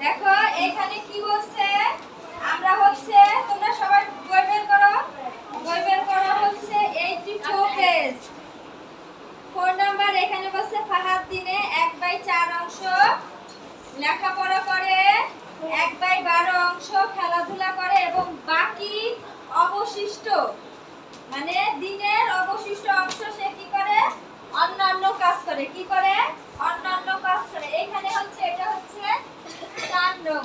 দেখো এখানে কি বলছে, আমরা হচ্ছে তোমরা সবাই বই বের করো, বই বের করো হচ্ছে 84 পেজ 4 নাম্বার। এখানে বলছে ফাহাদ দিনে 1/4 অংশ লেখাপড়া করে, 1/12 অংশ খেলাধুলা করে এবং বাকি অবশিষ্ট মানে দিনের অবশিষ্ট অংশ সে কি করে, অন্যান্য কাজ করে। কি করে? অন্যান্য কাজ করে। এখানে হচ্ছে এটা হচ্ছে 4 নং,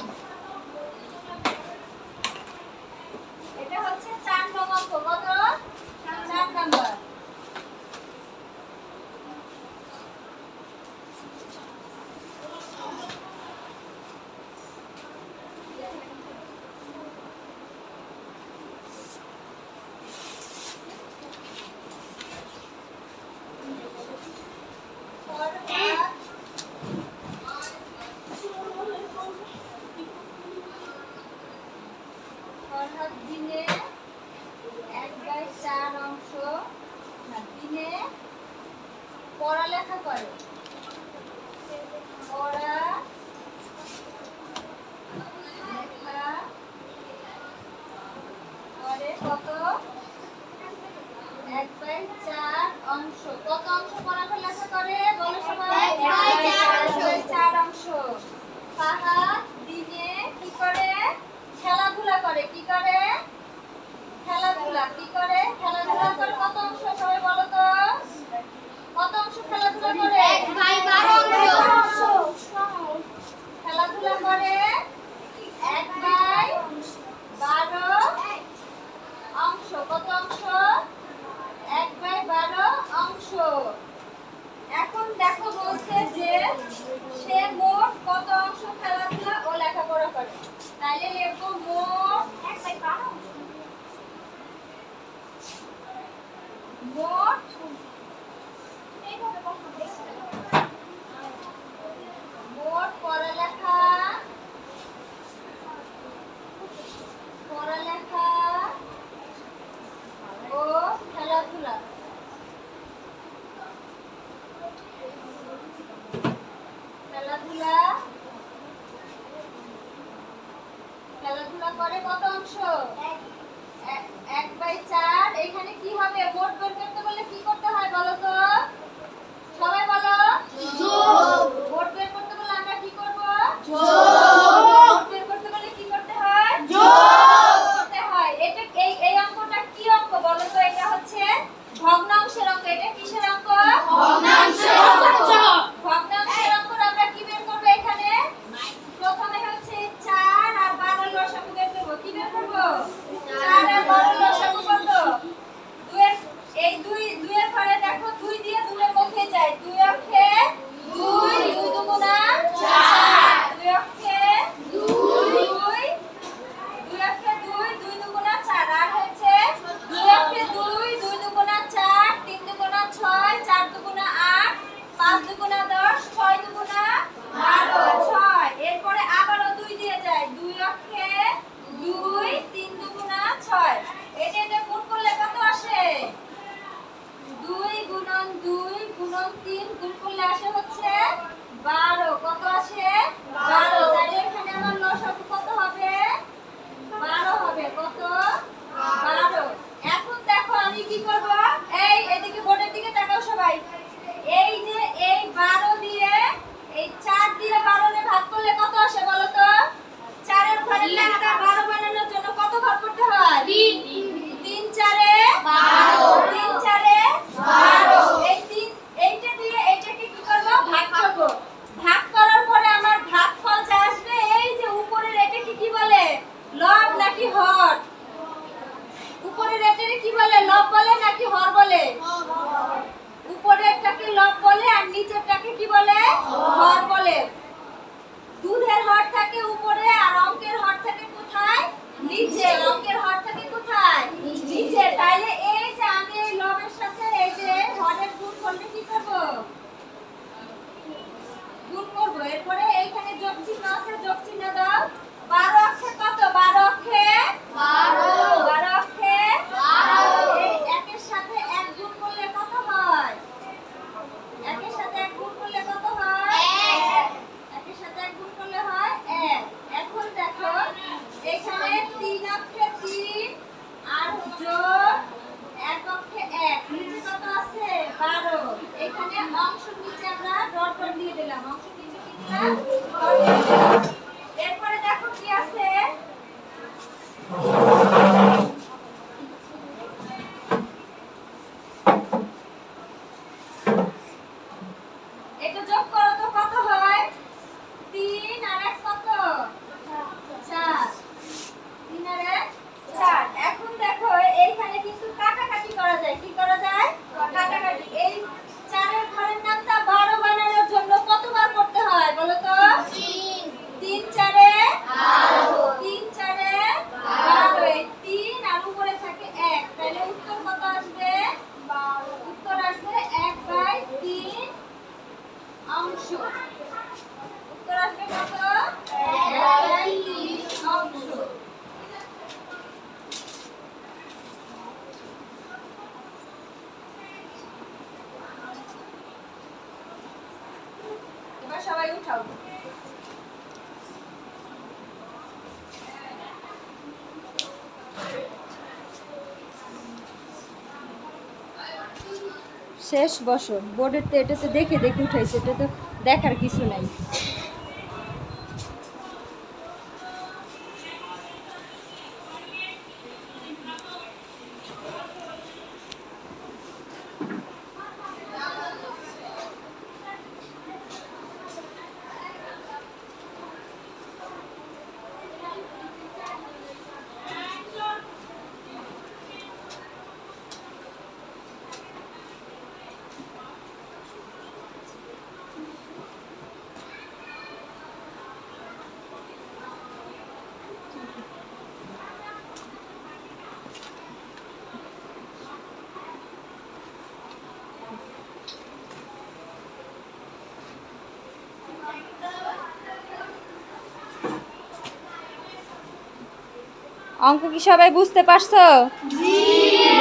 এটা হচ্ছে 4 নং অঙ্ক। কত? 4 নাম্বার। দিনে 1/4 অংশ দিনে পড়ালেখা করে, কত? 1/4 অংশ। কত অংশ পড়ালেখা করে বলো সবাই? 1/4 অংশ। ফাহাদ দিনে কি করে? খেলাধুলা করে। কি করে? খেলাধুলা। কি করে? খেলাধুলা করে। কত অংশ সবাই বলো তো? কত অংশ খেলাধুলা করে? 1/12 অংশ। খেলাধুলা করে 1/12 অংশ। কত অংশ? 1/12 অংশ। এখন দেখো বলছে যে সে মোট কত অংশ খেলাধুলা ও লেখাপড়া করে। তাইলে লিখবো মোট 1/12 মোট মোট পড়ালেখা ও খেলাধুলা। খেলাধুলা করে কত অংশ? 1/4। এখানে কি হবে? মোট বের করতে বললে কি করতে হয় বলো তো? সবাই বলো। যোগ। মোট বের করতে বললে আমরা কি করব? যোগ। মোট বের করতে বললে কি করতে হয়? যোগ করতে হয়। এটা এই অঙ্কটা কি অঙ্ক বলো তো? এটা হচ্ছে ভগ্নাংশের অঙ্ক। এটা কিসের অঙ্ক? ভগ্নাংশের অঙ্ক। ভগ্নাংশের অঙ্ক আমরা কি বের করব এখানে? প্রথমে হচ্ছে 4 আর 12 এর লসাগু বের করব। কি বের করব? 4 আর 12 এর লসাগু কত? 2 এর এই 2 এর ঘরে দেখো 2 দিয়ে 2 এর মধ্যে যায়। 2 অক্ষে 2, 2 দুগুণা 4। 2 অক্ষে 2, 2 অক্ষে 2, 2 দুগুণা 4। আর হচ্ছে 2 অক্ষে 2, 2 দুগুণা 4, 3 দুগুণা 6, 4 দুগুণা 8, 5 দুগুণা 10, 6 দুগুণা 12, 6। এরপরে আবারো 2 দিয়ে যায়। 2 অক্ষে 2, 3 দুগুণা 6। এটা গুণ করলে কত আসে? 2 গুণন 2 গুণন 3 গুণ করলে আসে হচ্ছে 12। কত আসে? 12। তাহলে এখানে আমার লসাগু কত হবে? 12 হবে। কত? 12। এখন দেখো আমি কি করব? এদিকে বোর্ডের দিকে তাকাও সবাই। এই যে এই 12 দিয়ে এই 4 দিয়ে 12 রে ভাগ করলে কত আসে বলো তো? 4 এর ঘরের লেখা 12 বানানোর জন্য কত ভাগ করতে হয়? 3 4 এ 12। 3 4 এ 12। এই 3 এইটা দিয়ে এইটাকে কি করব? ভাগ করব। ভাগ এখানে অংশের নিচে আমরা ডট ডট দিয়ে দিলাম, অংশের নিচে কি দিলাম? ডট ডট দিলাম। এরপরে দেখো কি আছে, একটু যোগ করো তো কত হয়? 3 আর 1 কত? 4। 3 আর 1 4। এখন দেখো এইখানে কিন্তু কাটাকাটি করা যায়। কি করা যায়? কাটাকাটি। এই 4 এর ঘরের নামটা 12 বানানোর জন্য কতবার করতে হয় বলো তো? 3। 3 4 এ 12। 3 4 এ 12। এই 3 আর উপরে থাকে 1। তাহলে উত্তর কত আসবে? 12। উত্তর আসবে 1/3 অংশ। উত্তর আসবে কত? 1/3 অংশ। এবার সবাই উঠাও। শেষ বছর বোর্ডের তো এটা তো দেখে দেখে উঠাইছে, এটা তো দেখার কিছু নাই। অঙ্ক কি সবাই বুঝতে পারছো?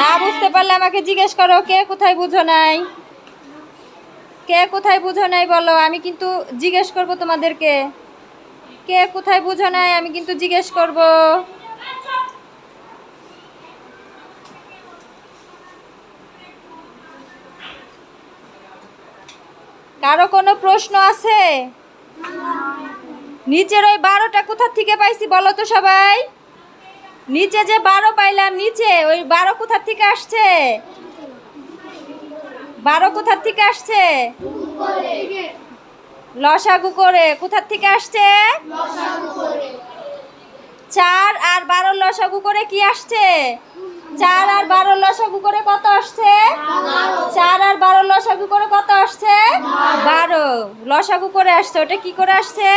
না বুঝতে পারলে আমাকে জিজ্ঞেস করো, কে কোথায় বুঝো নাই, কে কোথায় বুঝো নাই বলো, আমি কিন্তু জিজ্ঞেস করব তোমাদেরকে। কে কোথায় বুঝো নাই আমি কিন্তু জিজ্ঞেস করব। কারো কোনো প্রশ্ন আছে? নিচের ওই 12টা কোথা থেকে পাইছি বলো তো সবাই? নিচে যে 12 পাইলাম, নিচে ওই 12 কোথা থেকে আসছে? 12 কোথা থেকে আসছে? লসাগু করে। কোথা থেকে আসছে? 4 আর 12 লসাগু করে কি আসছে? 4 আর 12 লসাগু করে কত আসছে? 4 আর 12 লসাগু করে কত আসছে? 12 লসাগু করে আসছে। ওটা কি করে আসছে?